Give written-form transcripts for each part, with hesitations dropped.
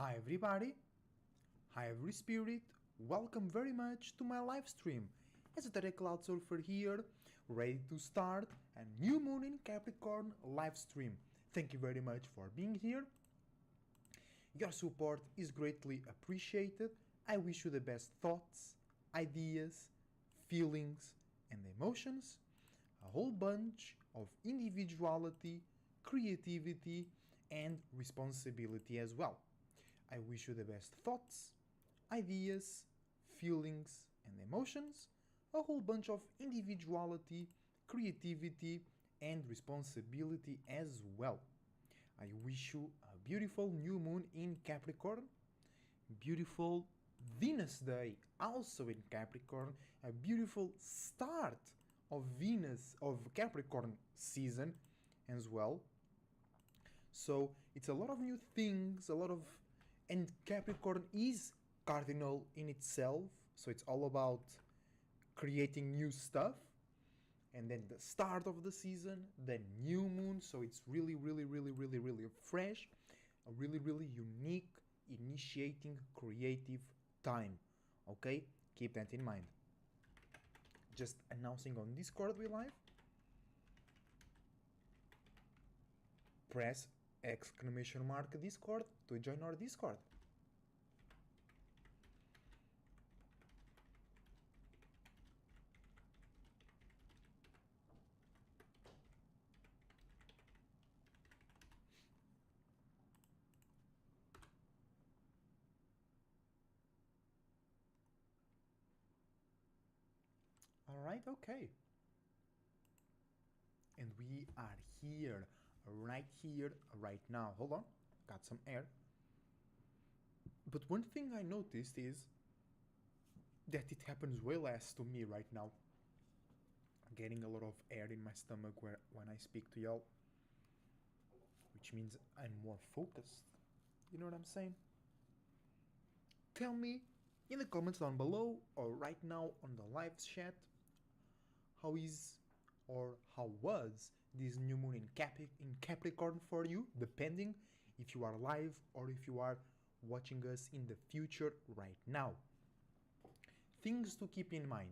Hi everybody, hi every spirit, welcome very much to my live stream. Esoteric Cloud Surfer here, ready to start a new moon in Capricorn live stream. Thank you very much for being here. Your support is greatly appreciated. I wish you the best thoughts, ideas, feelings and emotions, a whole bunch of individuality, creativity and responsibility as well. I wish you the best thoughts, ideas, feelings and emotions, a whole bunch of individuality, creativity and responsibility as well. I wish you a beautiful new moon in Capricorn, beautiful Venus Day also in Capricorn, a beautiful start of Capricorn season as well. So it's a lot of new things, and Capricorn is cardinal in itself, so it's all about creating new stuff. And then the start of the season, then new moon, so it's really fresh, a really unique, initiating, creative time. Okay, keep that in mind. Just announcing on Discord we live. Press !! Discord to join our Discord. Alright, okay. And we are here, right now. Hold on, got some air. But one thing I noticed is that it happens way less to me right now. I'm getting a lot of air in my stomach when I speak to y'all, which means I'm more focused. You know what I'm saying? Tell me in the comments down below or right now on the live chat, how was this new moon in Capricorn for you, depending if you are live or if you are watching us in the future right now. Things to keep in mind.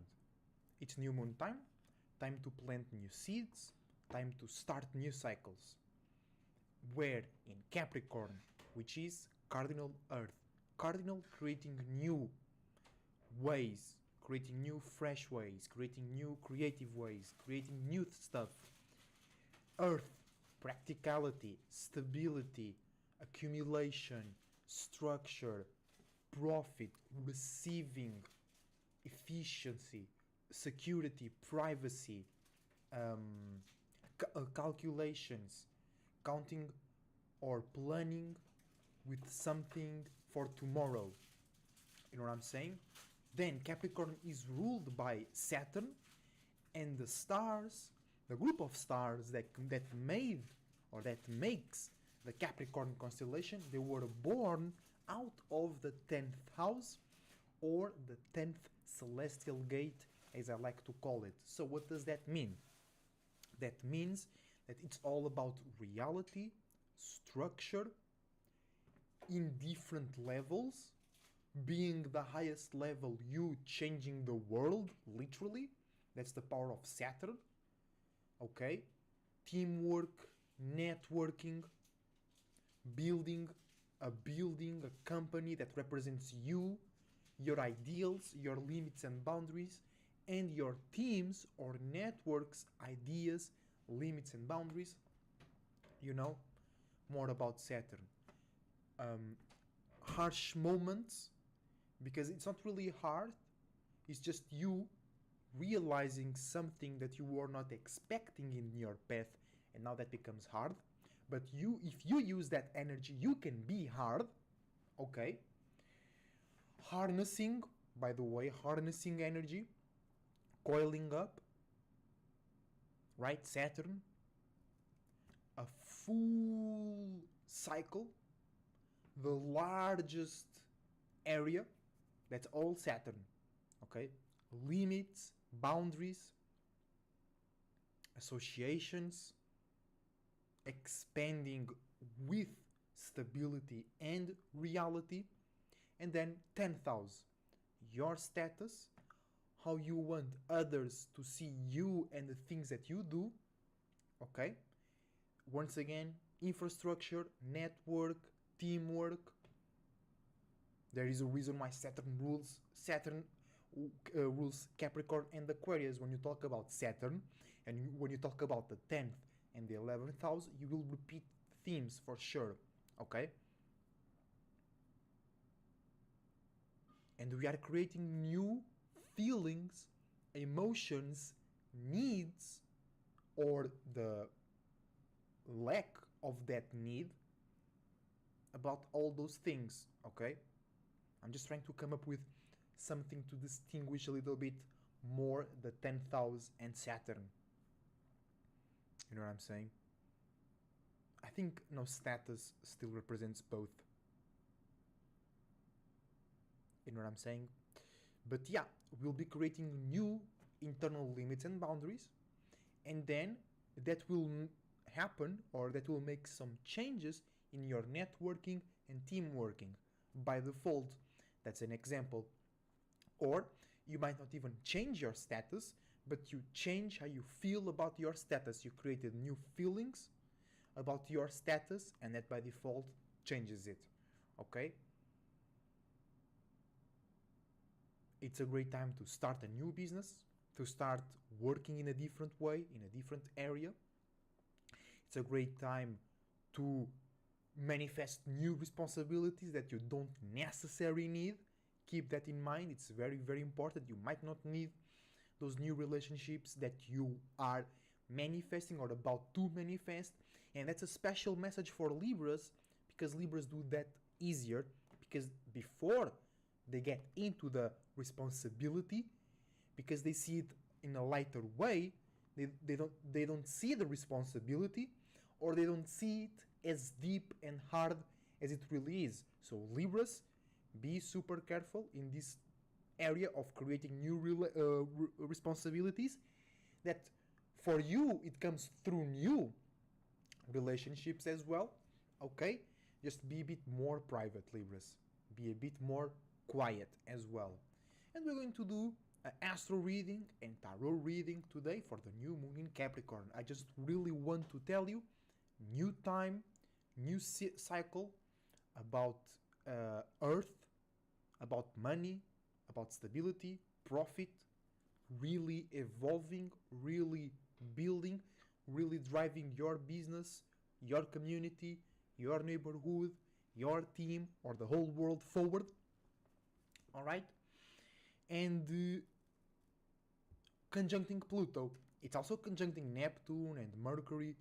It's new moon time to plant new seeds, time to start new cycles. Where in Capricorn, which is cardinal Earth, cardinal creating new ways, creating new fresh ways, creating new creative ways, creating new stuff. Earth, practicality, stability, accumulation, structure, profit, receiving, efficiency, security, privacy, calculations, counting or planning with something for tomorrow. You know what I'm saying? Then Capricorn is ruled by Saturn, and the stars, the group of stars that makes the Capricorn constellation, they were born out of the 10th house, or the 10th celestial gate, as I like to call it. So what does that mean? That means that it's all about reality, structure, in different levels, being the highest level, you changing the world, literally. That's the power of Saturn. Okay? Teamwork, networking, building a company that represents you, your ideals, your limits and boundaries, and your teams or networks, ideas, limits and boundaries. You know, more about Saturn. Harsh moments, because it's not really hard, it's just you realizing something that you were not expecting in your path, and now that becomes hard. But if you use that energy, you can be hard. Okay? Harnessing, by the way, harnessing energy, coiling up, right? Saturn, a full cycle, the largest area, that's all Saturn. Okay? Limits, boundaries, associations, expanding with stability and reality. And then 10,000, your status, how you want others to see you and the things that you do. Okay? Once again, infrastructure, network, teamwork. There is a reason why Saturn rules Capricorn and Aquarius. When you talk about Saturn and when you talk about the 10th and the 11th house, you will repeat themes for sure. Okay? And we are creating new feelings, emotions, needs, or the lack of that need about all those things. Okay? I'm just trying to come up with something to distinguish a little bit more the 10,000 and Saturn. You know what I'm saying? I think no, status still represents both. You know what I'm saying? But yeah, we'll be creating new internal limits and boundaries, and then that will happen, or that will make some changes in your networking and team working by default. That's an example. Or you might not even change your status, but you change how you feel about your status. You created new feelings about your status, and that by default changes it. Okay? It's a great time to start a new business, to start working in a different way, in a different area. It's a great time to manifest new responsibilities that you don't necessarily need. Keep that in mind. It's very, very important. You might not need those new relationships that you are manifesting or about to manifest. And that's a special message for Libras, because Libras do that easier, because before they get into the responsibility, because they see it in a lighter way, they don't see the responsibility, or they don't see it as deep and hard as it really is. So Libras, be super careful in this area of creating new responsibilities, that for you it comes through new relationships as well. Okay? Just be a bit more private, Libras. Be a bit more quiet as well. And we're going to do an astro reading and tarot reading today for the new moon in Capricorn. I just really want to tell you, new time, new cycle, about Earth, about money, about stability, profit, really evolving, really building, really driving your business, your community, your neighborhood, your team, or the whole world forward. All right? And conjuncting Pluto. It's also conjuncting Neptune and Mercury,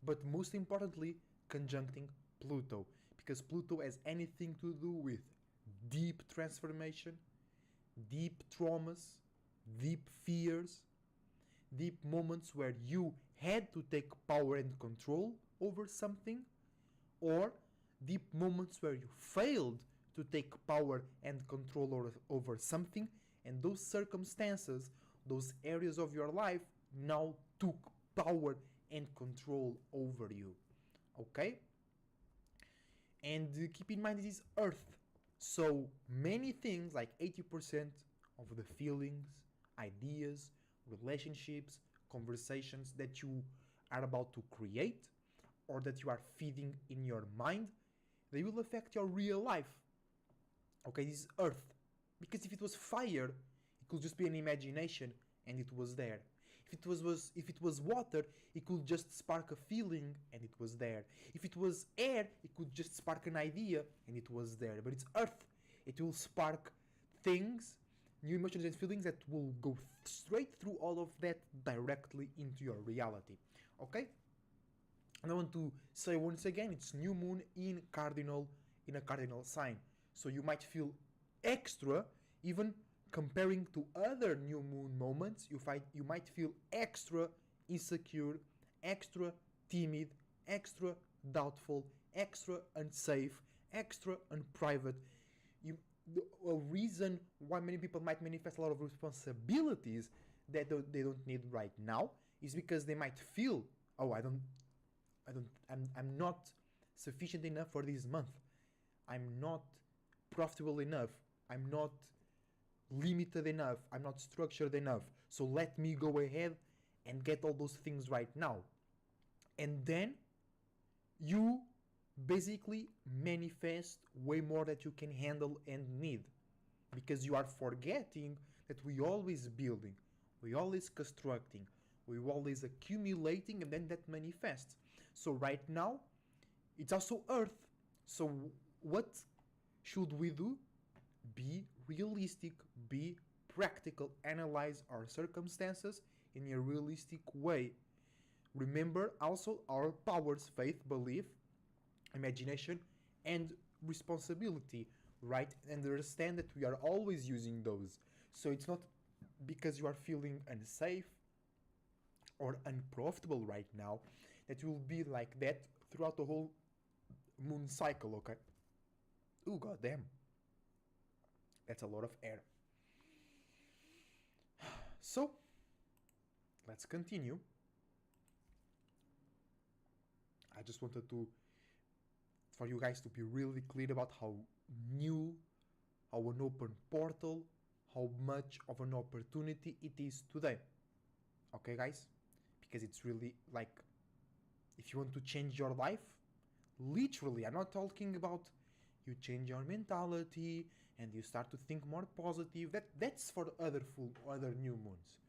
but most importantly, conjuncting Pluto, because Pluto has anything to do with deep transformation, deep traumas, deep fears, deep moments where you had to take power and control over something, or deep moments where you failed to take power and control over something, and those circumstances, those areas of your life now took power and control over you. Okay? And keep in mind, this is Earth. So many things, like 80% of the feelings, ideas, relationships, conversations that you are about to create or that you are feeding in your mind, they will affect your real life. Okay, this is Earth. Because if it was fire, it could just be an imagination and it was there. If it was water, it could just spark a feeling and it was there. If it was air, it could just spark an idea and it was there. But it's Earth. It will spark things, new emotions and feelings that will go straight through all of that directly into your reality. Okay? And I want to say once again, it's new moon in a cardinal sign. So you might feel extra, even comparing to other new moon moments. You might feel extra insecure, extra timid, extra doubtful, extra unsafe, extra unprivate. A reason why many people might manifest a lot of responsibilities that they don't need right now is because they might feel, oh, I'm not sufficient enough for this month. I'm not profitable enough. I'm not limited enough. I'm not structured enough. So let me go ahead and get all those things right now. And then you basically manifest way more that you can handle and need, because you are forgetting that we always building, we always constructing, we always accumulating, and then that manifests. So right now it's also earth. So what should we do? Be realistic, be practical, analyze our circumstances in a realistic way. Remember also our powers: faith, belief, imagination, and responsibility, right? And understand that we are always using those. So it's not because you are feeling unsafe or unprofitable right now that you will be like that throughout the whole moon cycle, okay? Ooh, goddamn. That's a lot of air. So, let's continue. I just wanted to, for you guys to be really clear about how new, how an open portal, how much of an opportunity it is today. Okay, guys? Because it's really like, if you want to change your life, literally, I'm not talking about you change your mentality and you start to think more positive. That's for other new moons.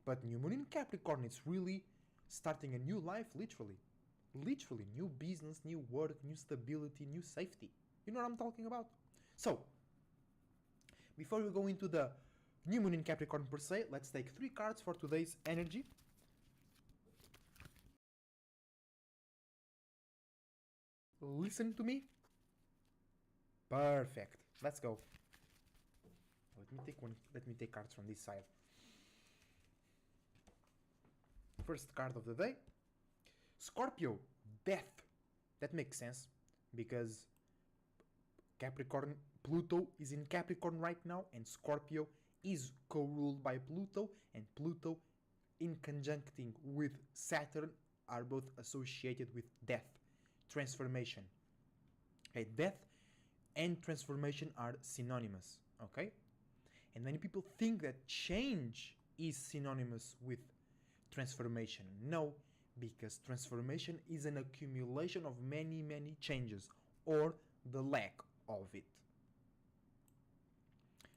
But new moon in Capricorn, it's really starting a new life, literally. Literally, new business, new work, new stability, new safety. You know what I'm talking about? So, before we go into the new moon in Capricorn per se, let's take 3 cards for today's energy. Listen to me. Perfect. Let's go. Let me take cards from this side. First card of the day. Scorpio, death. That makes sense because Capricorn, Pluto is in Capricorn right now, and Scorpio is co-ruled by Pluto, and Pluto in conjuncting with Saturn are both associated with death, transformation. Okay, death and transformation are synonymous, okay? And many people think that change is synonymous with transformation. No, because transformation is an accumulation of many, many changes, or the lack of it.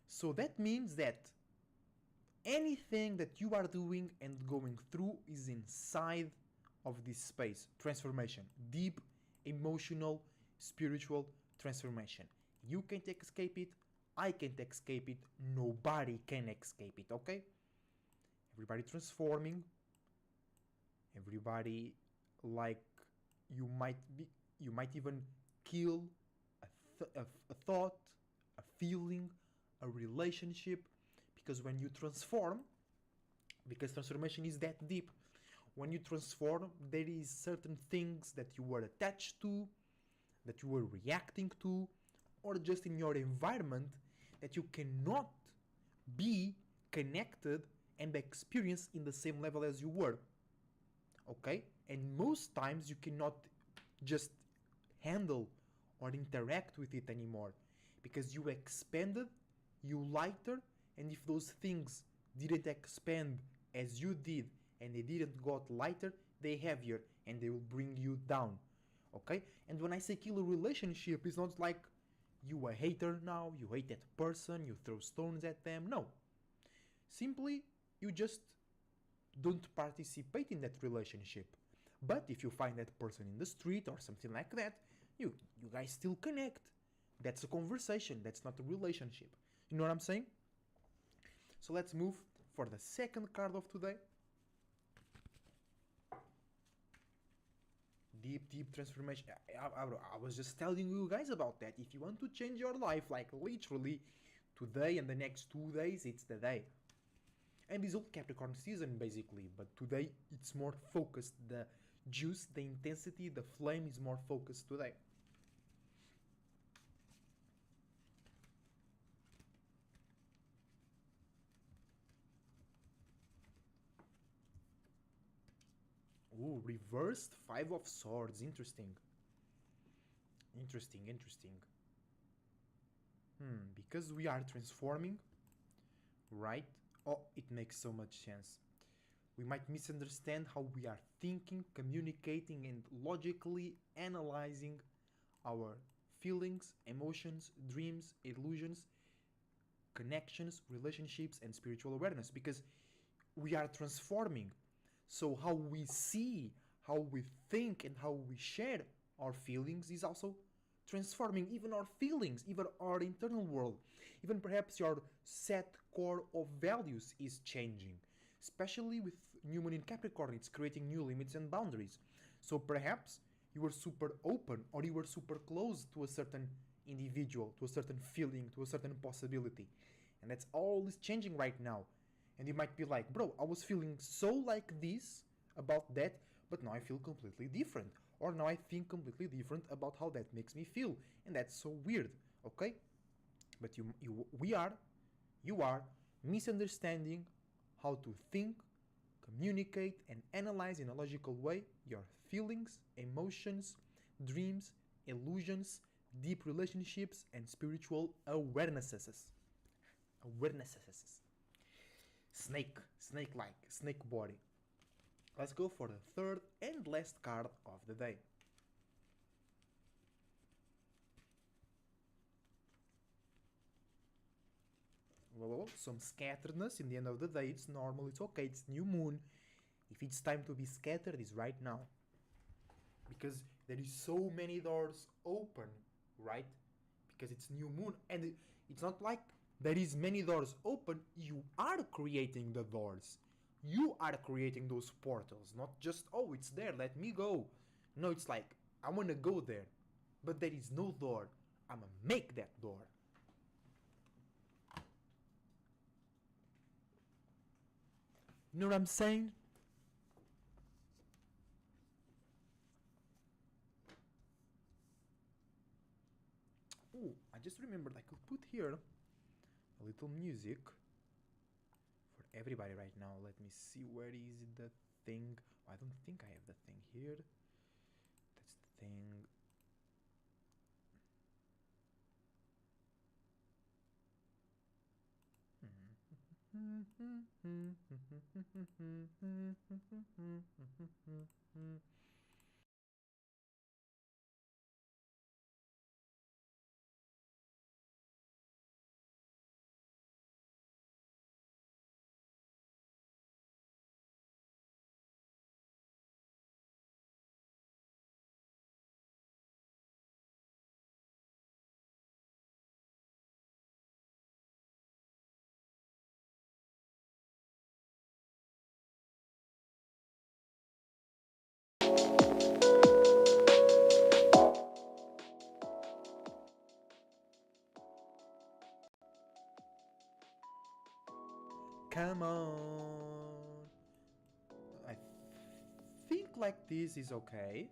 So that means that anything that you are doing and going through is inside of this space. Transformation, deep, emotional, spiritual transformation. You can't escape it, I can't escape it, nobody can escape it, okay? Everybody transforming, everybody, like, you might even kill a thought, a feeling, a relationship, because when you transform, because transformation is that deep, when you transform, there is certain things that you were attached to, that you were reacting to, or just in your environment that you cannot be connected and experience in the same level as you were. Okay? And most times you cannot just handle or interact with it anymore because you expanded, you lighter, and if those things didn't expand as you did and they didn't got lighter, they heavier and they will bring you down. Okay? And when I say kill a relationship, it's not like you a hater now, you hate that person, you throw stones at them. No. Simply, you just don't participate in that relationship. But if you find that person in the street or something like that, you guys still connect. That's a conversation, that's not a relationship. You know what I'm saying? So let's move for the second card of today. Deep transformation. I was just telling you guys about that. If you want to change your life, like literally today and the next 2 days, it's the day. And this whole Capricorn season basically, but today it's more focused. The juice, the intensity, the flame is more focused today. Ooh, reversed 5 of Swords, interesting. Interesting, interesting. Because we are transforming, right? Oh, it makes so much sense. We might misunderstand how we are thinking, communicating, and logically analyzing our feelings, emotions, dreams, illusions, connections, relationships, and spiritual awareness because we are transforming. So, how we see, how we think, and how we share our feelings is also transforming. Even our feelings, even our internal world, even perhaps your set core of values is changing. Especially with New Moon in Capricorn, it's creating new limits and boundaries. So perhaps you were super open or you were super close to a certain individual, to a certain feeling, to a certain possibility. And that's all is changing right now. And you might be like, bro, I was feeling so like this about that, but now I feel completely different. Or now I think completely different about how that makes me feel. And that's so weird, okay? But you are misunderstanding how to think, communicate, and analyze in a logical way your feelings, emotions, dreams, illusions, deep relationships, and spiritual awarenesses. Awarenesses. Snake like, snake body. Let's go for the third and last card of the day. Well, some scatteredness in the end of the day. It's normal, it's okay, it's new moon. If it's time to be scattered, it's right now. Because there is so many doors open, right? Because it's new moon and it's not like there is many doors open. You are creating the doors. You are creating those portals, not just, oh, it's there, let me go. No, it's like, I want to go there, but there is no door. I'm gonna make that door. You know what I'm saying? Oh, I just remembered I could put here a little music for everybody right now. Let me see, where is the thing? I don't think I have the thing here. That's the thing. Come on. I think like this is okay.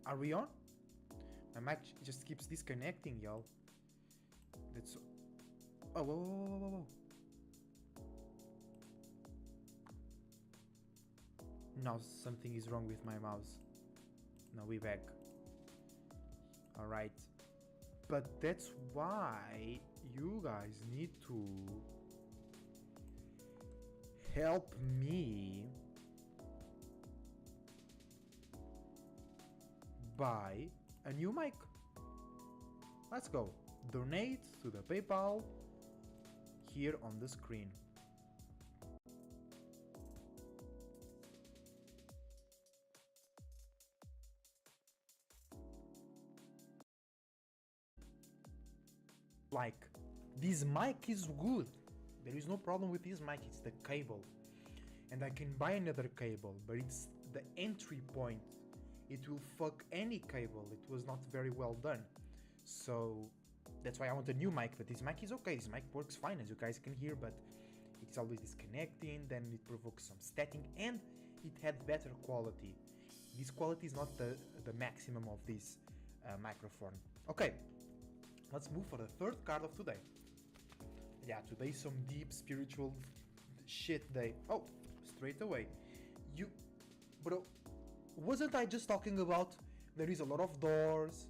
Are we on? My mic just keeps disconnecting, y'all. That's. Oh, whoa, whoa, whoa, whoa, whoa. Now something is wrong with my mouse. Now we back. Alright. But that's why you guys need to help me buy a new mic. Let's go. Donate to the PayPal here on the screen. Like, this mic is good. There is no problem with this mic, it's the cable. And I can buy another cable, but it's the entry point. It will fuck any cable. It was not very well done. So that's why I want a new mic, but this mic is okay. This mic works fine, as you guys can hear, but it's always disconnecting, then it provokes some static, and it had better quality. This quality is not the maximum of this microphone. Okay, let's move for the third card of today. Yeah, today's some deep spiritual shit day. Oh, straight away. You, bro, wasn't I just talking about there is a lot of doors?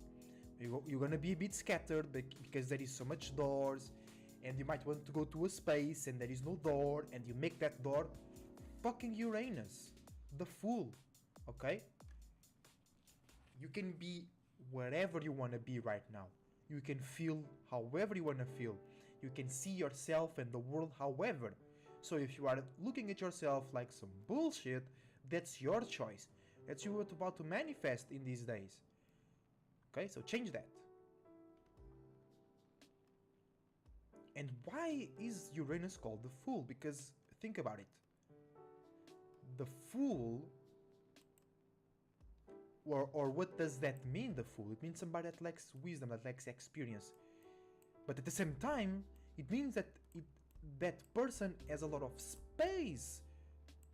You're gonna be a bit scattered because there is so much doors, and you might want to go to a space and there is no door, and you make that door fucking Uranus, the fool. Okay? You can be wherever you want to be right now. You can feel however you want to feel. You can see yourself and the world however. So if you are looking at yourself like some bullshit, that's your choice. That's what you're about to manifest in these days. Okay, so change that. And why is Uranus called the Fool? Because think about it. The Fool, or what does that mean, the Fool? It means somebody that lacks wisdom, that lacks experience. But at the same time, it means that that person has a lot of space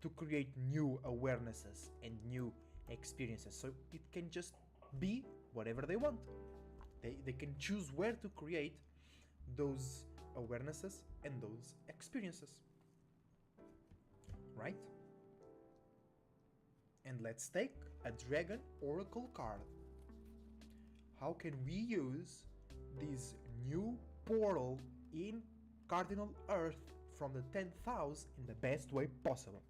to create new awarenesses and new experiences. So it can just be whatever they want. They can choose where to create those awarenesses and those experiences. Right? And let's take a Dragon Oracle card. How can we use this new portal in Cardinal Earth from the 10th house in the best way possible?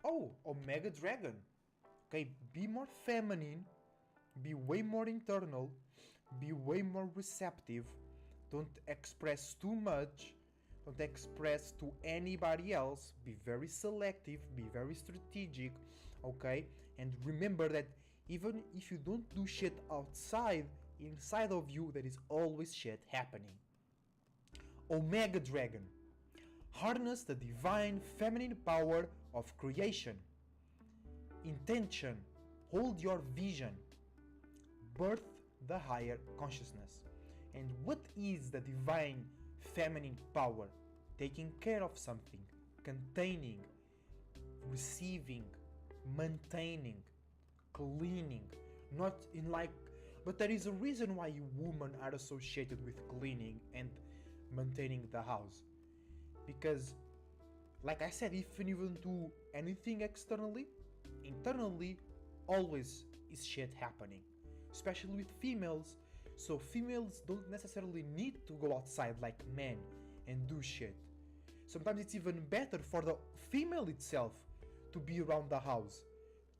Oh, Omega Dragon. Okay, be more feminine, be way more internal, be way more receptive. Don't express too much. Don't express to anybody else. Be very selective, be very strategic, okay? And remember that even if you don't do shit outside, inside of you there is always shit happening. Omega Dragon. Harness the divine feminine power of creation. Intention. Hold your vision. Birth the higher consciousness. And what is the divine feminine power? Taking care of something, containing, receiving, maintaining, cleaning. Not in like, but there is a reason why women are associated with cleaning and maintaining the house. Because, like I said, if you don't do anything externally, internally always is shit happening, especially with females. So females don't necessarily need to go outside like men and do shit. Sometimes it's even better for the female itself to be around the house,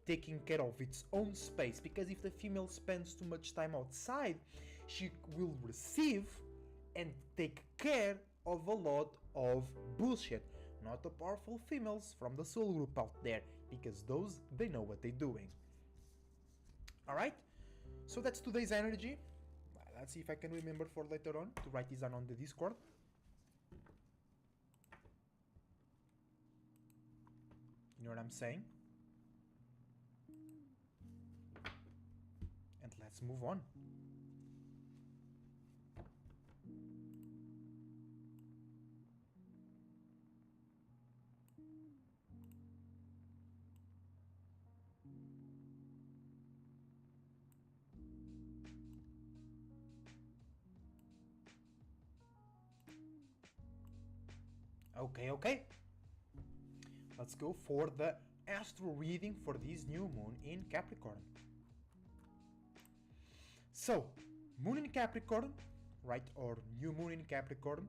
taking care of its own space, because if the female spends too much time outside, she will receive and take care of a lot of bullshit. Not the powerful females from the SoulGroup out there, because those, they know what they're doing. Alright, so that's today's energy. Let's see if I can remember for later on to write this down on the Discord. You know what I'm saying? And let's move on. Okay. Let's go for the astro reading for this new moon in Capricorn. So, moon in Capricorn, right, or new moon in Capricorn,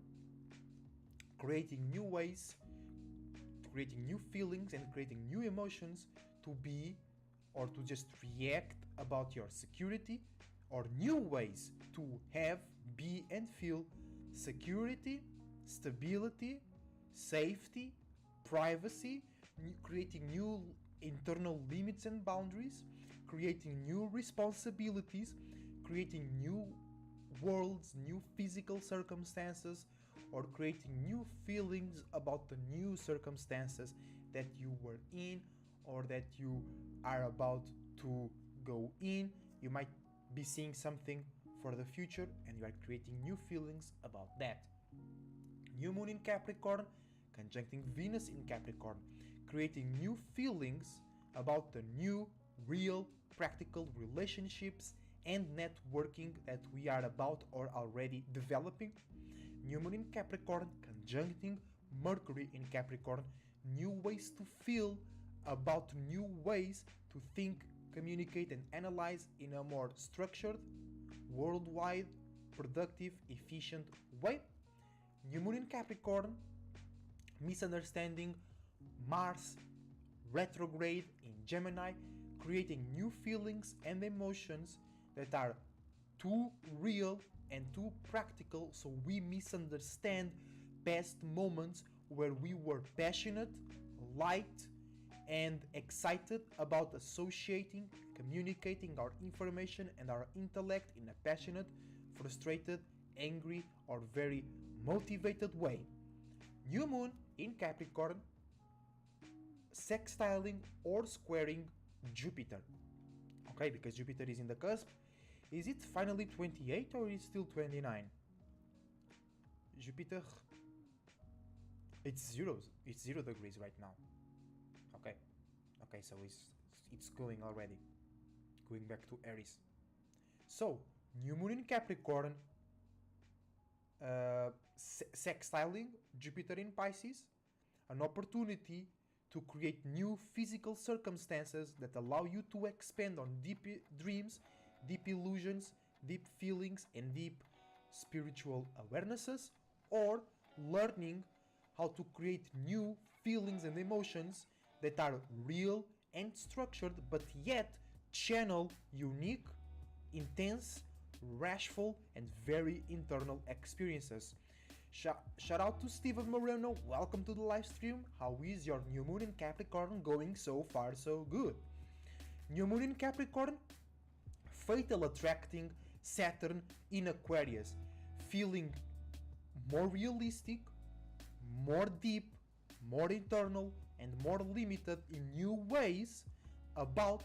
creating new ways, creating new feelings and creating new emotions to be or to just react about your security, or new ways to have, be and feel security, stability, safety, privacy, creating new internal limits and boundaries, creating new responsibilities, creating new worlds, new physical circumstances, or creating new feelings about the new circumstances that you were in or that you are about to go in. You might be seeing something for the future and you are creating new feelings about that. New Moon in Capricorn, conjuncting Venus in Capricorn, creating new feelings about the new, real, practical relationships and networking that we are about or already developing. New Moon in Capricorn, conjuncting Mercury in Capricorn, new ways to feel about new ways to think, communicate, and analyze in a more structured, worldwide, productive, efficient way. New Moon in Capricorn, misunderstanding Mars retrograde in Gemini, creating new feelings and emotions that are too real and too practical, so we misunderstand past moments where we were passionate, liked, and excited about associating, communicating our information and our intellect in a passionate, frustrated, angry, or very motivated way. New Moon in Capricorn, sextiling or squaring Jupiter. Okay, because Jupiter is in the cusp. Is it finally 28 or is it still 29? Jupiter, it's 0 degrees right now. Okay, so it's going already, going back to Aries. So New Moon in Capricorn, sextiling Jupiter in Pisces, an opportunity to create new physical circumstances that allow you to expand on deep dreams, deep illusions, deep feelings, and deep spiritual awarenesses, or learning how to create new feelings and emotions that are real and structured, but yet channel unique, intense, rashful, and very internal experiences. Shout out to Steven Moreno, welcome to the live stream. How is your New Moon in Capricorn going? So far so good. New Moon in Capricorn, fatal attracting Saturn in Aquarius, feeling more realistic, more deep, more internal, and more limited in new ways about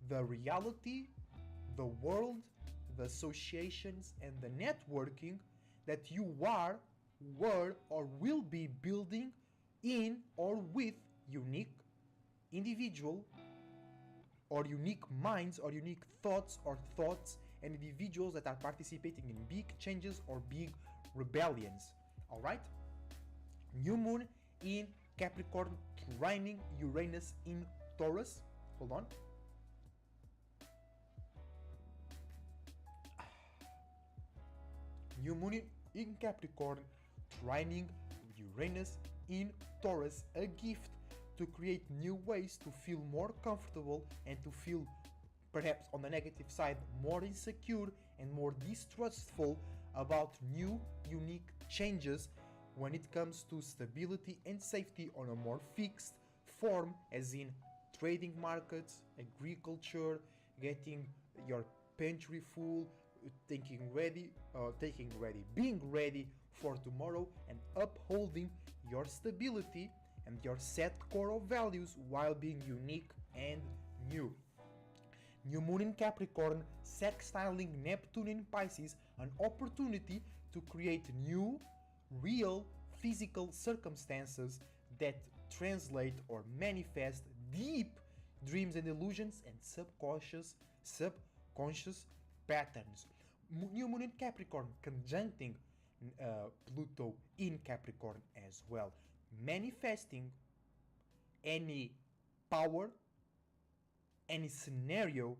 the reality, the world, the associations, and the networking that you are, were, or will be building in or with unique individual or unique minds or unique thoughts and individuals that are participating in big changes or big rebellions. Alright? New Moon in Capricorn, trining Uranus in Taurus. Hold on. New Moon in Capricorn, trining Uranus in Taurus, a gift to create new ways to feel more comfortable and to feel, perhaps on the negative side, more insecure and more distrustful about new, unique changes when it comes to stability and safety on a more fixed form, as in trading markets, agriculture, getting your pantry full, being ready for tomorrow, and upholding your stability and your set core of values while being unique and new. New Moon in Capricorn, sextiling Neptune in Pisces, an opportunity to create new, real, physical circumstances that translate or manifest deep dreams and illusions and subconscious patterns. New Moon in Capricorn, conjuncting Pluto in Capricorn as well, manifesting any power, any scenario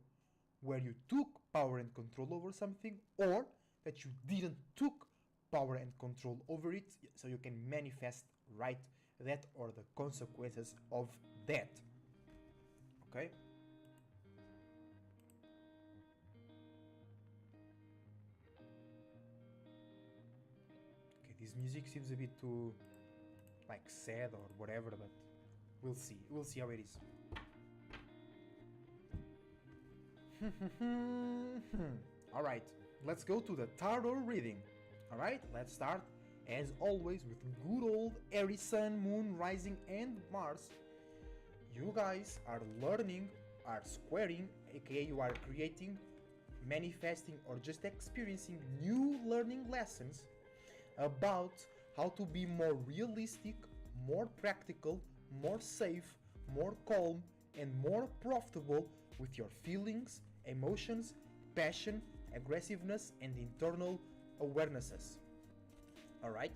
where you took power and control over something, or that you didn't took power and control over it, so you can manifest right that or the consequences of that. Okay? Okay, this music seems a bit too like sad or whatever, but we'll see. We'll see how it is. Alright, let's go to the tarot reading. Alright, let's start as always, with good old Aries Sun, Moon, Rising, and Mars, you guys are learning, are squaring, aka you are creating, manifesting, or just experiencing new learning lessons about how to be more realistic, more practical, more safe, more calm, and more profitable with your feelings, emotions, passion, aggressiveness, and internal awarenesses. Alright?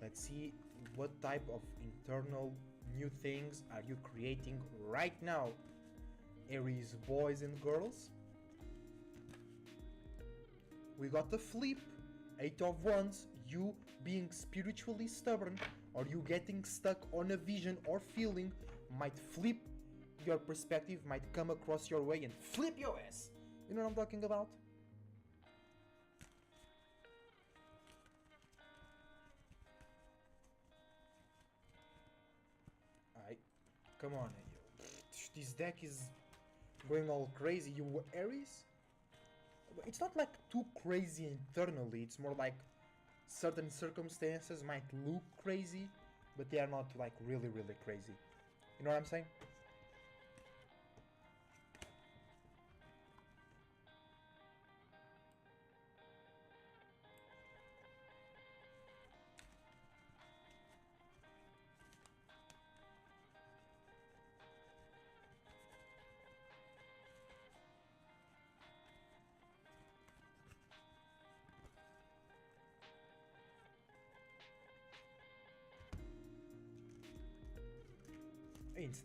Let's see what type of internal new things are you creating right now, Aries boys and girls. We got the flip, 8 of Wands, you being spiritually stubborn or you getting stuck on a vision or feeling might flip your perspective, might come across your way and flip your ass. You know what I'm talking about? Alright, come on. This deck is going all crazy. You Aries? It's not like too crazy internally, it's more like certain circumstances might look crazy, but they are not like really crazy. You know what I'm saying?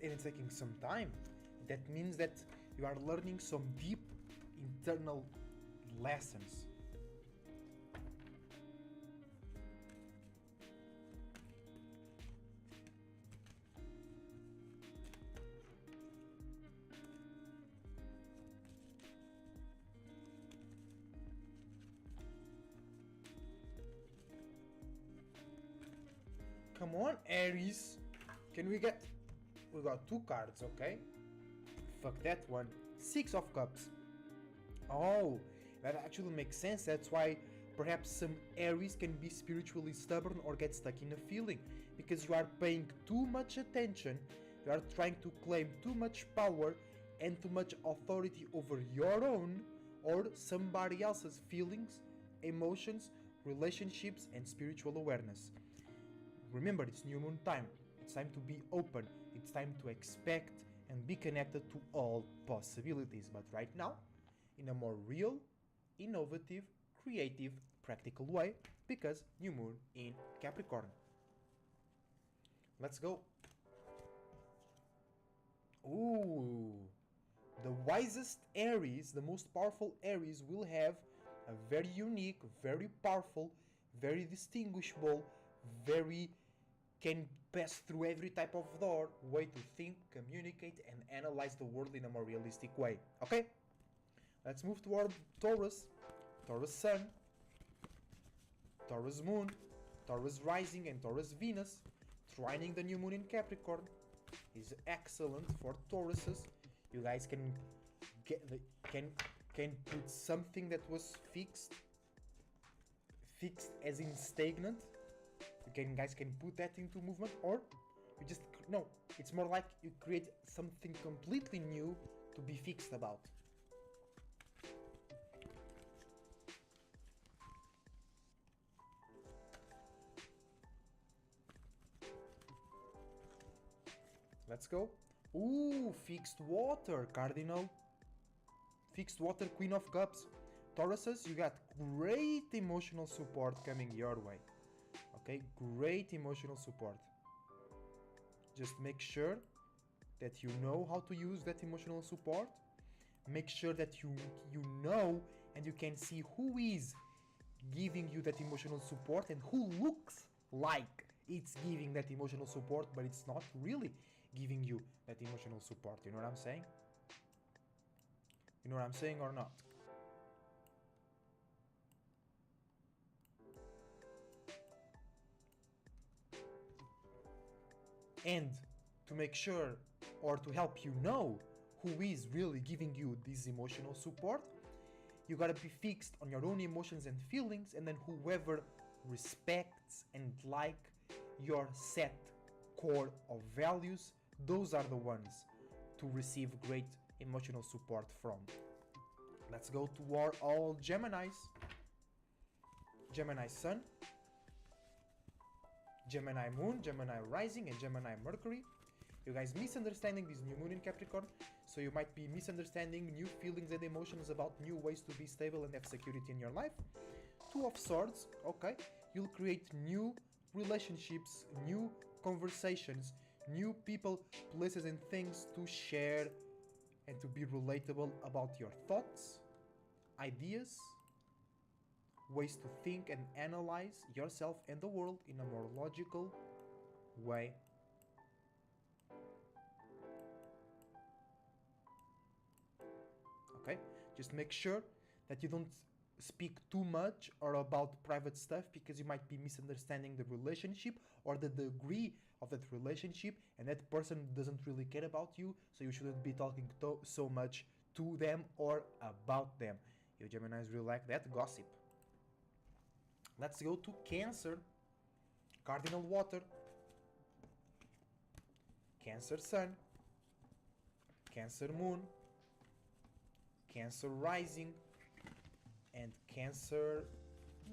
It's taking some time. That means that you are learning some deep internal lessons. Come on, Aries. Can we get... We got 2 cards, okay? Fuck that one. 6 of Cups. Oh, that actually makes sense. That's why perhaps some Aries can be spiritually stubborn or get stuck in a feeling. Because you are paying too much attention, you are trying to claim too much power and too much authority over your own or somebody else's feelings, emotions, relationships, and spiritual awareness. Remember, it's new moon time. It's time to be open. It's time to expect and be connected to all possibilities. But right now, in a more real, innovative, creative, practical way, because new moon in Capricorn. Let's go. Ooh. The wisest Aries, the most powerful Aries, will have a very unique, very powerful, very distinguishable, very can pass through every type of door way to think, communicate, and analyze the world in a more realistic way. Okay? Let's move toward Taurus. Taurus Sun, Taurus Moon, Taurus Rising, and Taurus Venus. Trining the new moon in Capricorn is excellent for Tauruses. You guys can get the, can put something that was fixed as in stagnant. Guys can put that into movement, or you just no. It's more like you create something completely new to be fixed about. Let's go. Ooh, fixed water, Cardinal. Fixed water, Queen of Cups. Tauruses, you got great emotional support coming your way. Okay, great emotional support. Just make sure that you know how to use that emotional support. Make sure that you know and you can see who is giving you that emotional support and who looks like it's giving that emotional support, but it's not really giving you that emotional support. You know what I'm saying? You know what I'm saying or not? And to make sure or to help you know who is really giving you this emotional support, You gotta be fixed on your own emotions and feelings, and then whoever respects and like your set core of values, those are the ones to receive great emotional support from. Let's go to our all Geminis. Gemini Sun, Gemini Moon, Gemini Rising, and Gemini Mercury. You guys misunderstanding this new moon in Capricorn, so you might be misunderstanding new feelings and emotions about new ways to be stable and have security in your life. Two of Swords, okay, you'll create new relationships, new conversations, new people, places, and things to share and to be relatable about your thoughts, ideas, ways to think and analyze yourself and the world in a more logical way. Okay, just make sure that you don't speak too much or about private stuff, because you might be misunderstanding the relationship or the degree of that relationship, and that person doesn't really care about you, so you shouldn't be talking so much to them or about them. You Geminis really like that gossip. Let's go to Cancer. Cardinal Water, Cancer Sun, Cancer Moon, Cancer Rising, and Cancer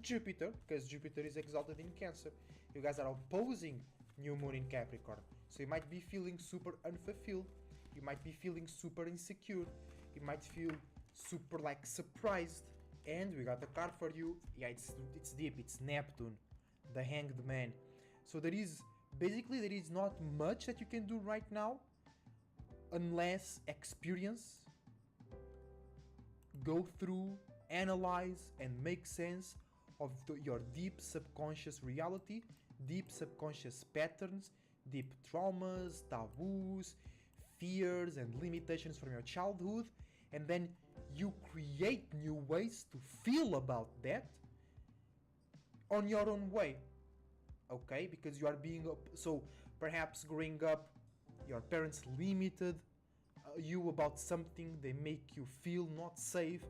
Jupiter, because Jupiter is exalted in Cancer. You guys are opposing new moon in Capricorn, so you might be feeling super unfulfilled, you might be feeling super insecure, you might feel super like surprised. And we got the card for you. Yeah, it's deep. It's Neptune, the Hanged Man. So there is not much that you can do right now unless experience, go through, analyze, and make sense of your deep subconscious reality, deep subconscious patterns, deep traumas, taboos, fears, and limitations from your childhood, and then you create new ways to feel about that on your own way. Okay, because you are being so perhaps growing up your parents limited you about something, they make you feel not safe,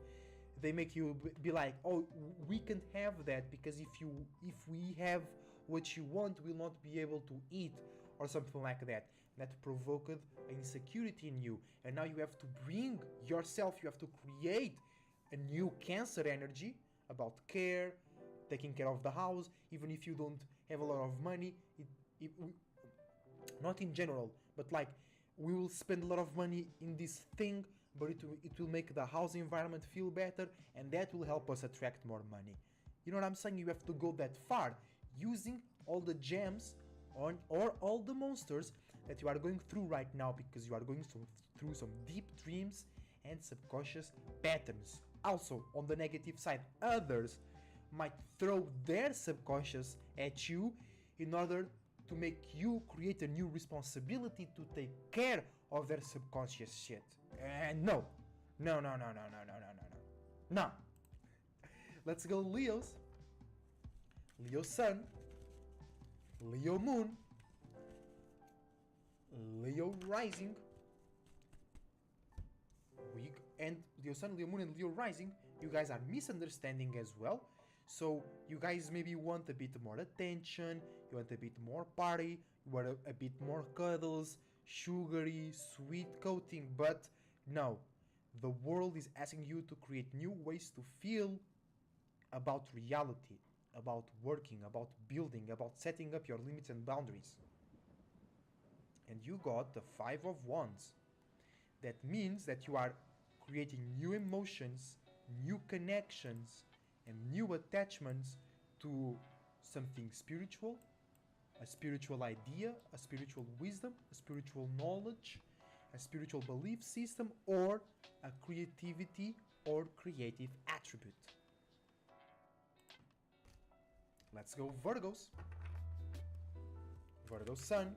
they make you be like, oh, we can't have that because if we have what you want, we'll not be able to eat, or something like that. That provoked insecurity in you, and now you have to bring yourself, you have to create a new Cancer energy about care, taking care of the house, even if you don't have a lot of money. Not in general, but like, we will spend a lot of money in this thing, but it will make the house environment feel better, and that will help us attract more money. You know what I'm saying? You have to go that far, using all the gems on or all the monsters that you are going through right now, because you are going through some deep dreams and subconscious patterns. Also, on the negative side, others might throw their subconscious at you in order to make you create a new responsibility to take care of their subconscious shit. And no. Let's go Leos. Leo Sun, Leo Moon, Leo Rising, and Leo Sun, Leo Moon, and Leo Rising. You guys are misunderstanding as well. So you guys maybe want a bit more attention, you want a bit more party, you want a bit more cuddles, sugary, sweet coating, but no. The world is asking you to create new ways to feel about reality, about working, about building, about setting up your limits and boundaries. And you got the Five of Wands. That means that you are creating new emotions, new connections, and new attachments to something spiritual, a spiritual idea, a spiritual wisdom, a spiritual knowledge, a spiritual belief system, or a creativity or creative attribute. Let's go Virgos. Virgo Sun,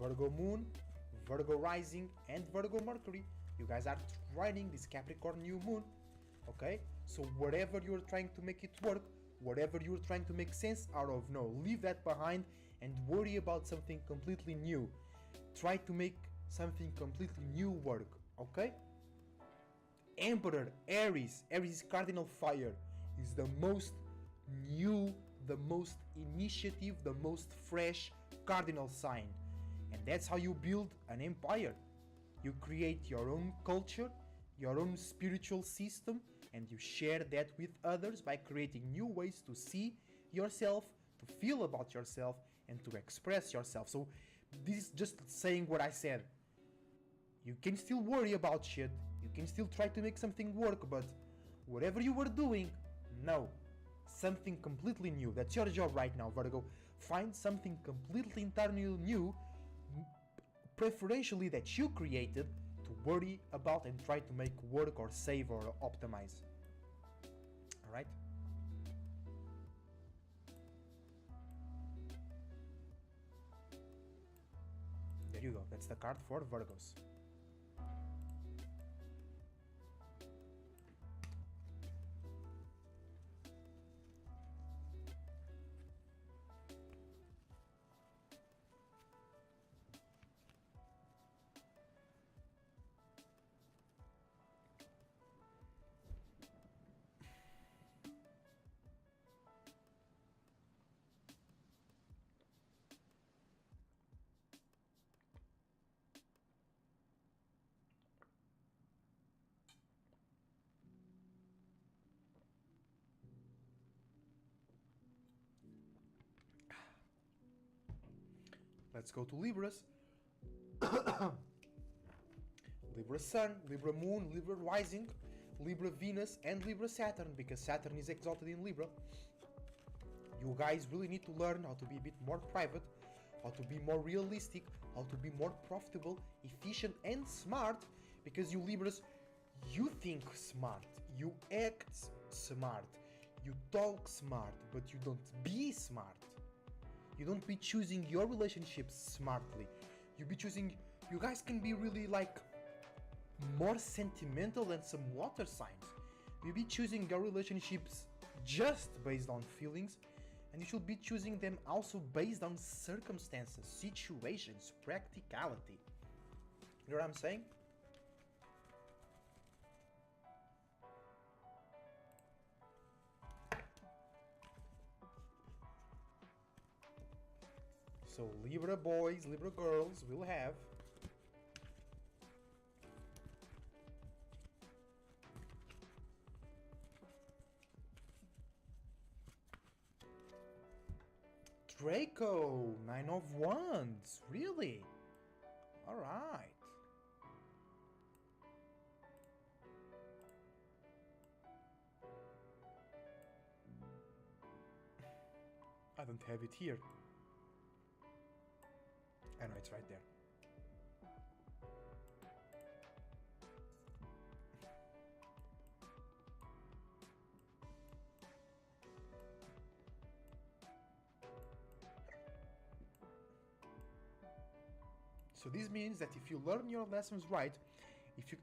Virgo Moon, Virgo Rising, and Virgo Mercury. You guys are riding this Capricorn new moon. Okay? So whatever you're trying to make it work, whatever you're trying to make sense out of, no, leave that behind and worry about something completely new. Try to make something completely new work, okay? Emperor, Aries. Aries is cardinal fire. Is the most new, the most initiative, the most fresh cardinal sign. And that's how you build an empire. You create your own culture, your own spiritual system, and you share that with others by creating new ways to see yourself, to feel about yourself, and to express yourself. So this is just saying what I said. You can still worry about shit, you can still try to make something work, but whatever you were doing, no. Something completely new. That's your job right now, Virgo. Find something completely entirely new, preferentially that you created, to worry about and try to make work or save or optimize. Alright? There you go. That's the card for Virgos. Let's go to Libras. Libra Sun, Libra Moon, Libra Rising, Libra Venus, and Libra Saturn, because Saturn is exalted in Libra. You guys really need to learn how to be a bit more private, how to be more realistic, how to be more profitable, efficient, and smart, because you Libras, you think smart, you act smart, you talk smart, but you don't be smart. You don't be choosing your relationships smartly. You guys can be really like more sentimental than some water signs. You be choosing your relationships just based on feelings, and you should be choosing them also based on circumstances, situations, practicality. You know what I'm saying? So Libra boys, Libra girls will have Draco, 9 of Wands, really? Alright. I don't have it here. I know, it's right there. So this means that if you learn your lessons right, if you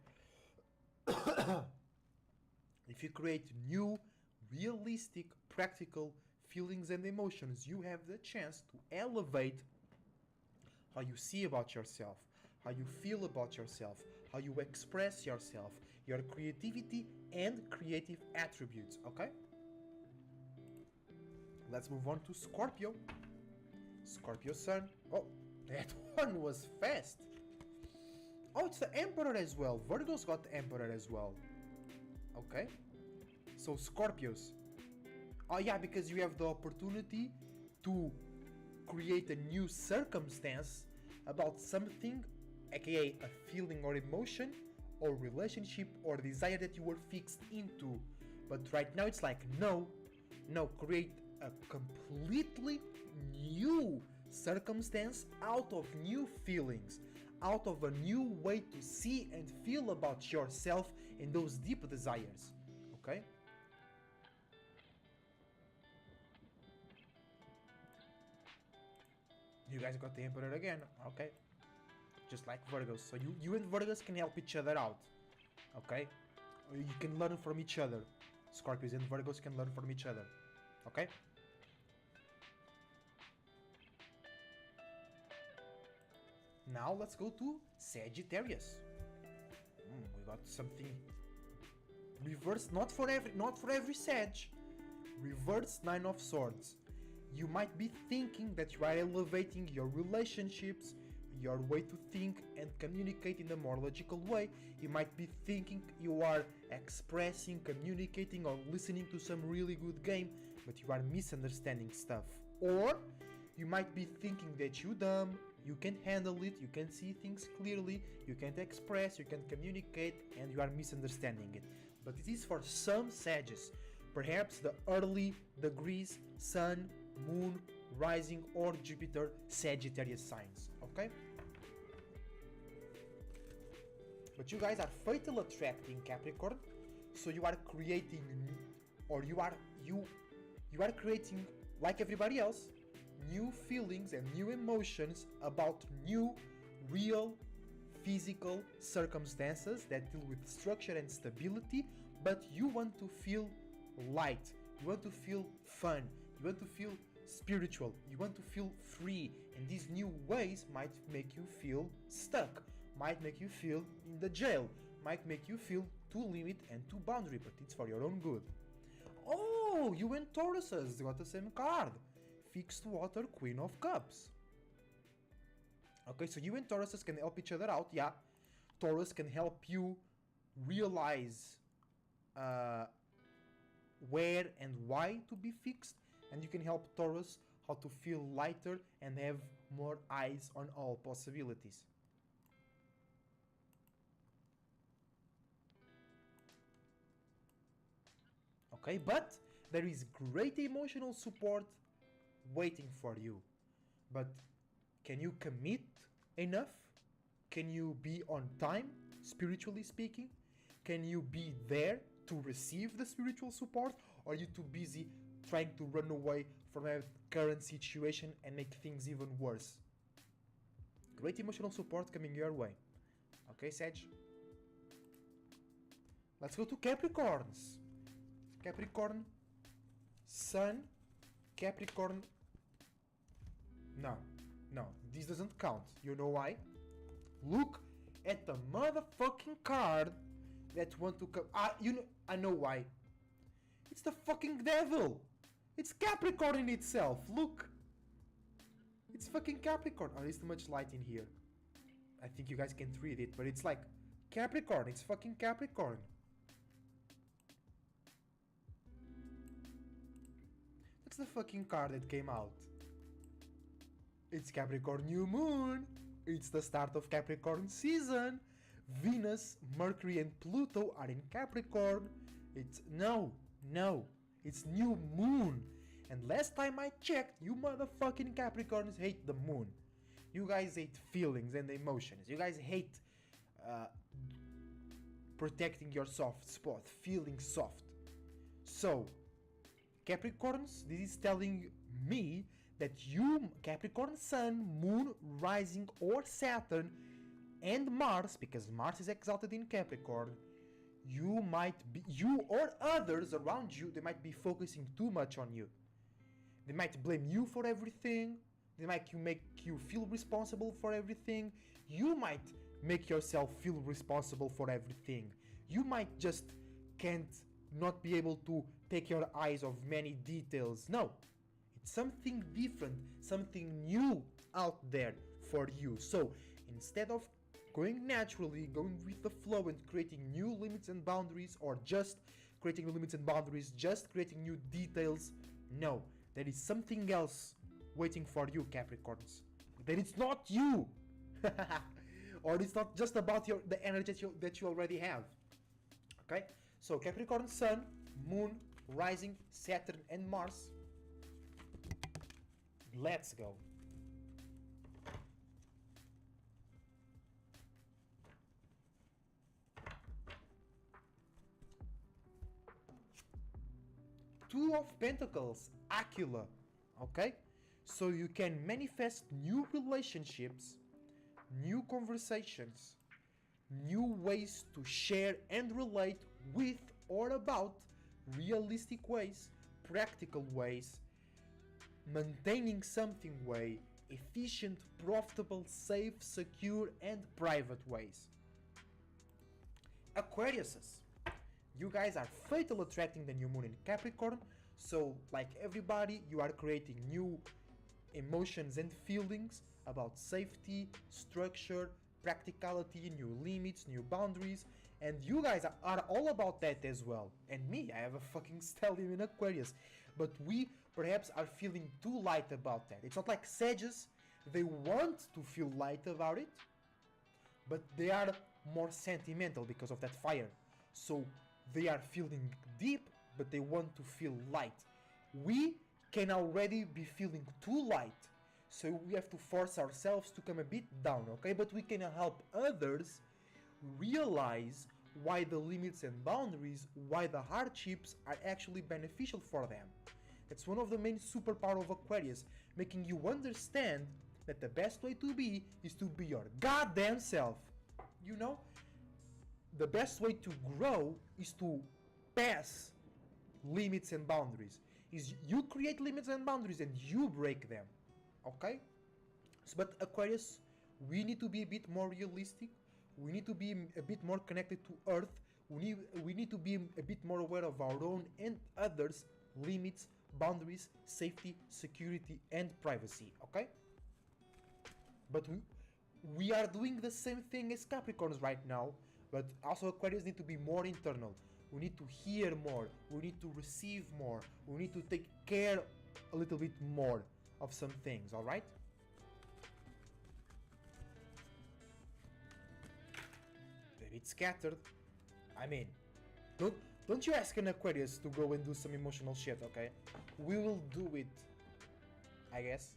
if you create new, realistic, practical feelings and emotions, you have the chance to elevate how you see about yourself, how you feel about yourself, how you express yourself, your creativity and creative attributes, okay? Let's move on to Scorpio. Scorpio Sun. Oh, that one was fast. Oh, it's the Emperor as well. Virgo's got the Emperor as well. Okay. So Scorpios. Oh yeah, because you have the opportunity to create a new circumstance about something, aka a feeling or emotion or relationship or desire that you were fixed into. But right now it's like, no, create a completely new circumstance out of new feelings, out of a new way to see and feel about yourself and those deep desires. Okay? You guys got the Emperor again, okay? Just like Virgos. So you and Virgos can help each other out, okay? You can learn from each other. Scorpios and Virgos can learn from each other, okay? Now let's go to Sagittarius. We got something Reverse, not for every Sage. Reverse Nine of Swords. You might be thinking that you are elevating your relationships, your way to think and communicate in a more logical way. You might be thinking you are expressing, communicating, or listening to some really good game, but you are misunderstanding stuff. Or you might be thinking that you dumb, you can handle it, you can see things clearly, you can express, you can communicate, and you are misunderstanding it. But it is for some Sages, perhaps the early degrees, Sun, Moon, Rising, or Jupiter Sagittarius signs, okay? But you guys are fatal attracting Capricorn, so you are creating, or you are creating, like everybody else, new feelings and new emotions about new, real, physical circumstances that deal with structure and stability, but you want to feel light, you want to feel fun, you want to feel spiritual, you want to feel free, and these new ways might make you feel stuck, might make you feel in the jail, might make you feel too limit and too boundary, but it's for your own good. Oh, you and Tauruses got the same card. Fixed Water, Queen of Cups. Okay, so you and Tauruses can help each other out, yeah. Taurus can help you realize where and why to be fixed, and you can help Taurus how to feel lighter and have more eyes on all possibilities. Okay, but there is great emotional support waiting for you. But can you commit enough? Can you be on time, spiritually speaking? Can you be there to receive the spiritual support? Or are you too busy trying to run away from a current situation and make things even worse? Great emotional support coming your way. Okay, Sage? Let's go to Capricorns. Capricorn, Sun, Capricorn. No, this doesn't count. You know why? Look at the motherfucking card that want to come. I know why. It's the fucking devil. It's Capricorn in itself. Look. It's fucking Capricorn. Oh, there's too much light in here. I think you guys can't read it, but it's like Capricorn. It's fucking Capricorn. That's the fucking card that came out. It's Capricorn New Moon. It's the start of Capricorn season. Venus, Mercury, and Pluto are in Capricorn. It's it's New Moon. And last time I checked, you motherfucking Capricorns hate the moon. You guys hate feelings and emotions. You guys hate protecting your soft spot, feeling soft. So, Capricorns, this is telling me that you, Capricorn Sun, Moon, Rising, or Saturn, and Mars, because Mars is exalted in Capricorn, you or others around you, they might be focusing too much on you. They might blame you for everything. They might make you feel responsible for everything. You might make yourself feel responsible for everything. You might just can't not be able to take your eyes off many details. No, it's something different, something new out there for you. So instead of going naturally, going with the flow and creating new limits and boundaries, or just creating limits and boundaries, just creating new details, no, there is something else waiting for you, Capricorns. That it's not you. Or it's not just about the energy that you already have. Okay? So Capricorn Sun, Moon, Rising, Saturn, and Mars. Let's go. Two of Pentacles, Aquila. Okay? So you can manifest new relationships, new conversations, new ways to share and relate with or about realistic ways, practical ways, maintaining something way, efficient, profitable, safe, secure, and private ways. Aquariuses, You guys are fatal attracting the new moon in Capricorn, so like everybody, you are creating new emotions and feelings about safety, structure, practicality, new limits, new boundaries, and you guys are all about that as well. And me, I have a fucking stellium in Aquarius, but we perhaps are feeling too light about that. It's not like Sages, they want to feel light about it, but they are more sentimental because of that fire. So they are feeling deep, but they want to feel light. We can already be feeling too light, so we have to force ourselves to come a bit down, okay? But we can help others realize why the limits and boundaries, why the hardships are actually beneficial for them. That's one of the main superpower of Aquarius, making you understand that the best way to be is to be your goddamn self. You know? The best way to grow is to pass limits and boundaries. Is you create limits and boundaries and you break them. Okay? So, but Aquarius, we need to be a bit more realistic. We need to be a bit more connected to Earth. We need to be a bit more aware of our own and others' limits, boundaries, safety, security, and privacy. Okay? But we are doing the same thing as Capricorns right now, but also Aquarius need to be more internal. We need to hear more, we need to receive more, we need to take care a little bit more of some things, alright? A bit scattered. I mean, don't you ask an Aquarius to go and do some emotional shit, okay? We will do it, I guess.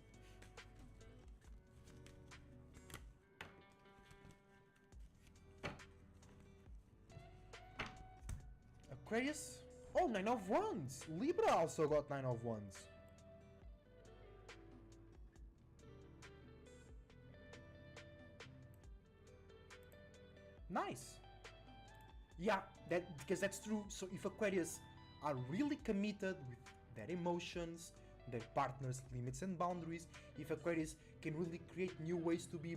Aquarius? Oh, 9 of Wands! Libra also got 9 of Wands. Nice! Yeah, because that's true. So if Aquarius are really committed with their emotions, their partner's limits and boundaries, if Aquarius can really create new ways to be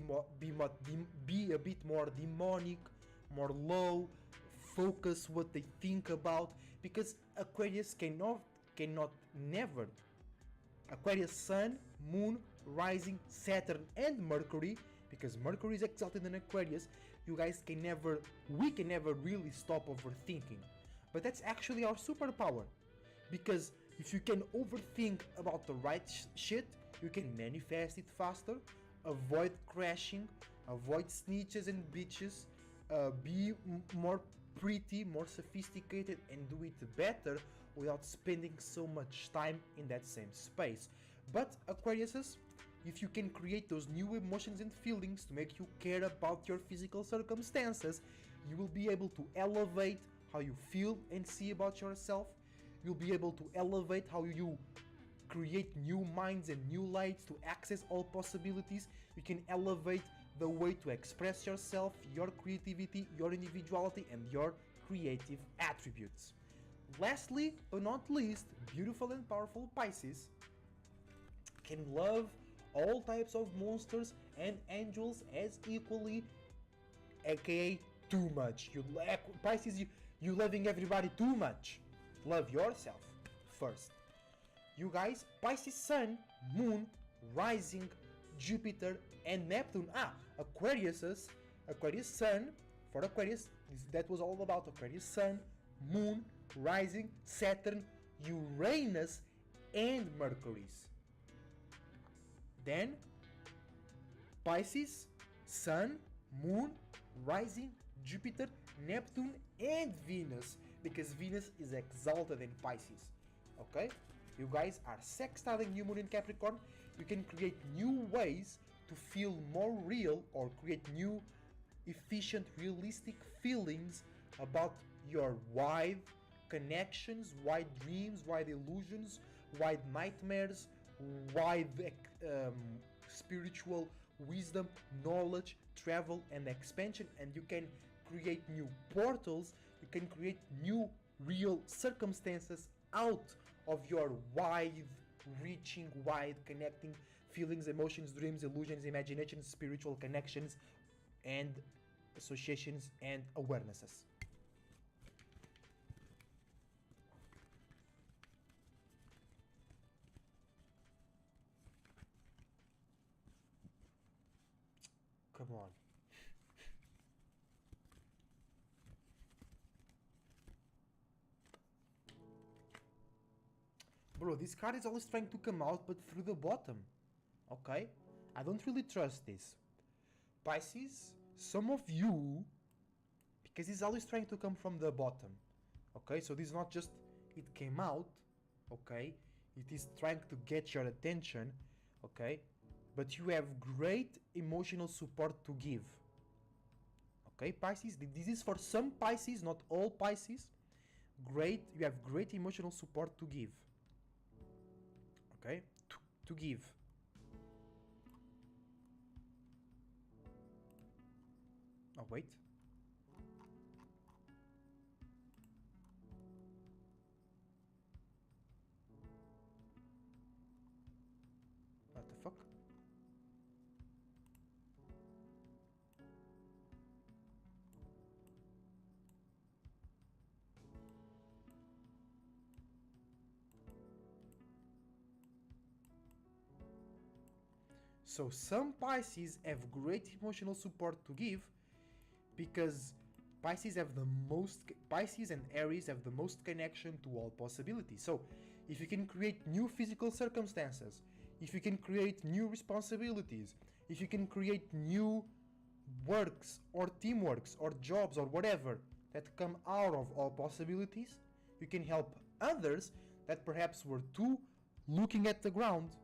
a bit more demonic, more low, focus what they think about, because Aquarius cannot never. Aquarius Sun, Moon, Rising, Saturn, and Mercury, because Mercury is exalted in Aquarius, you guys can never, we can never really stop overthinking. But that's actually our superpower, because if you can overthink about the right shit, you can manifest it faster, avoid crashing, avoid snitches and bitches, be more pretty, more sophisticated, and do it better without spending so much time in that same space. But Aquariuses, if you can create those new emotions and feelings to make you care about your physical circumstances, you will be able to elevate how you feel and see about yourself. You'll be able to elevate how you create new minds and new lights to access all possibilities. You can elevate the way to express yourself, your creativity, your individuality, and your creative attributes. Lastly, but not least, beautiful and powerful Pisces can love all types of monsters and angels as equally, aka too much. Pisces, you loving everybody too much. Love yourself first. You guys, Pisces Sun, Moon, Rising, Jupiter, and Neptune. Aquarius Sun, for Aquarius, that was all about Aquarius Sun, Moon, Rising, Saturn, Uranus, and Mercury's. Then, Pisces, Sun, Moon, Rising, Jupiter, Neptune, and Venus, because Venus is exalted in Pisces. Okay? You guys are sextiling new moon in Capricorn. You can create new ways to feel more real or create new, efficient, realistic feelings about your wide connections, wide dreams, wide illusions, wide nightmares, wide spiritual wisdom, knowledge, travel, and expansion. And you can create new portals. You can create new real circumstances out of your wide reaching, wide connecting feelings, emotions, dreams, illusions, imaginations, spiritual connections, and associations and awarenesses. come on. Bro, this card is always trying to come out, but through the bottom. Okay? I don't really trust this. Pisces, some of you, because it's always trying to come from the bottom. Okay? So this is not just it came out. Okay? It is trying to get your attention. Okay? But you have great emotional support to give. Okay, Pisces? This is for some Pisces, not all Pisces. You have great emotional support to give. Okay? To give. Oh, wait. What the fuck? So some Pisces have great emotional support to give because Pisces and Aries have the most connection to all possibilities. So if you can create new physical circumstances, if you can create new responsibilities, if you can create new works or teamworks or jobs or whatever that come out of all possibilities, you can help others that perhaps were too looking at the ground,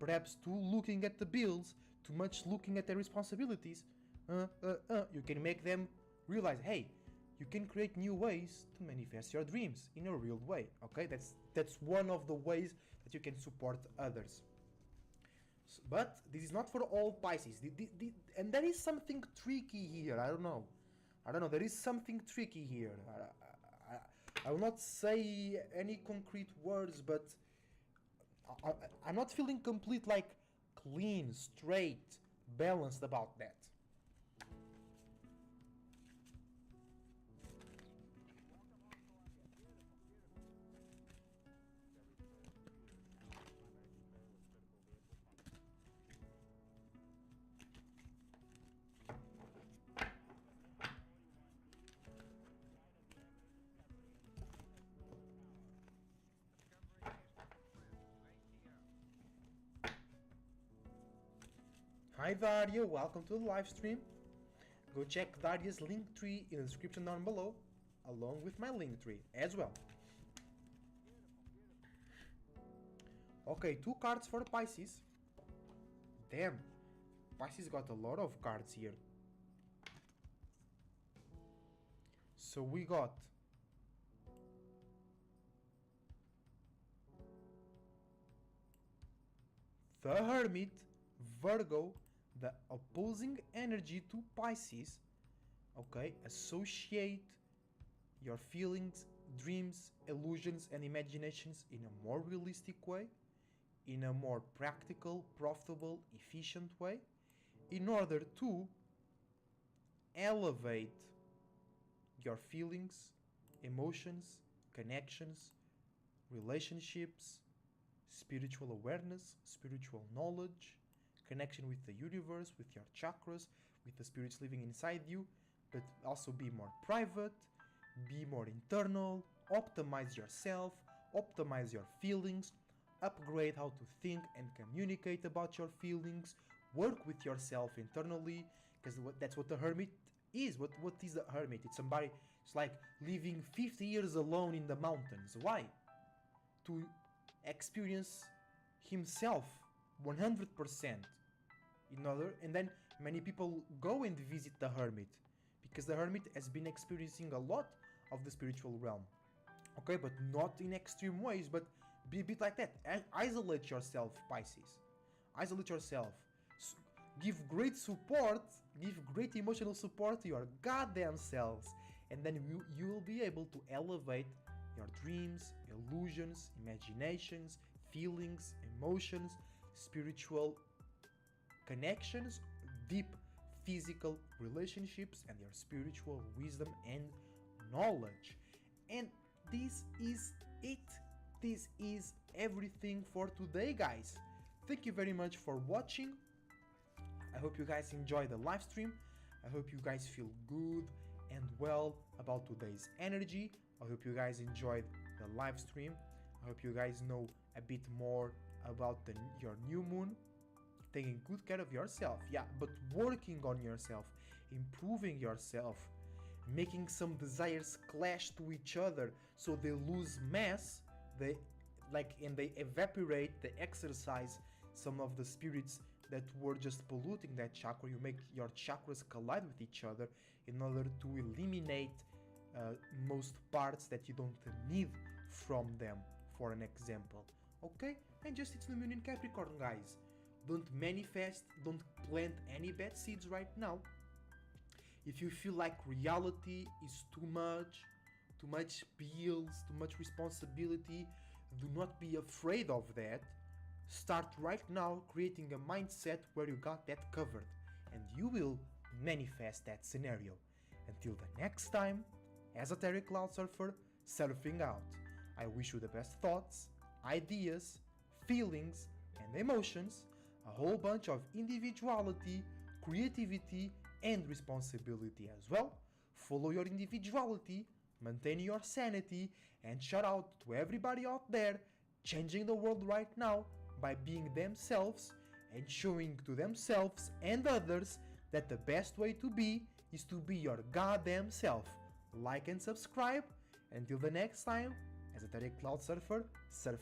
perhaps too looking at the bills, too much looking at their responsibilities. You can make them realize, hey, you can create new ways to manifest your dreams in a real way. Okay, that's one of the ways that you can support others. But this is not for all Pisces, and there is something tricky here. I don't know. There is something tricky here. I will not say any concrete words, but I'm not feeling complete, like clean, straight, balanced about that. Hi Daria, welcome to the live stream. Go check Daria's link tree in the description down below, along with my link tree as well. Okay, 2 cards for Pisces. Damn, Pisces got a lot of cards here. So we got the Hermit, Virgo, the opposing energy to Pisces. Okay, associate your feelings, dreams, illusions, and imaginations in a more realistic way, in a more practical, profitable, efficient way, in order to elevate your feelings, emotions, connections, relationships, spiritual awareness, spiritual knowledge, connection with the universe, with your chakras, with the spirits living inside you, but also be more private, be more internal, optimize yourself, optimize your feelings, upgrade how to think and communicate about your feelings, work with yourself internally, because that's what the hermit is. What is the hermit? It's somebody, it's like living 50 years alone in the mountains. Why? To experience himself 100% in order, and then many people go and visit the hermit because the hermit has been experiencing a lot of the spiritual realm. Okay, but not in extreme ways, but be a bit like that. And isolate yourself, Pisces. Isolate yourself. Give great support, give great emotional support to your goddamn selves, and then you will be able to elevate your dreams, illusions, imaginations, feelings, emotions, spiritual connections, deep physical relationships, and your spiritual wisdom and knowledge. And this is it. This is everything for today, guys. Thank you very much for watching. I hope you guys enjoy the live stream. I hope you guys feel good and well about today's energy. I hope you guys enjoyed the live stream. I hope you guys know a bit more about your new moon. Taking good care of yourself, yeah, but working on yourself, improving yourself, making some desires clash to each other so they lose mass, and they evaporate, they exercise some of the spirits that were just polluting that chakra. You make your chakras collide with each other in order to eliminate most parts that you don't need from them, for an example. Okay? And just it's the moon in Capricorn, guys. Don't manifest, don't plant any bad seeds right now. If you feel like reality is too much bills, too much responsibility, do not be afraid of that. Start right now creating a mindset where you got that covered, and you will manifest that scenario. Until the next time, Esoteric Cloud Surfer surfing out. I wish you the best thoughts, ideas, feelings, and emotions, a whole bunch of individuality, creativity, and responsibility as well. Follow your individuality, maintain your sanity, and shout out to everybody out there changing the world right now by being themselves and showing to themselves and others that the best way to be is to be your goddamn self. Like and subscribe. Until the next time, Esoteric Cloud Surfer, surfing.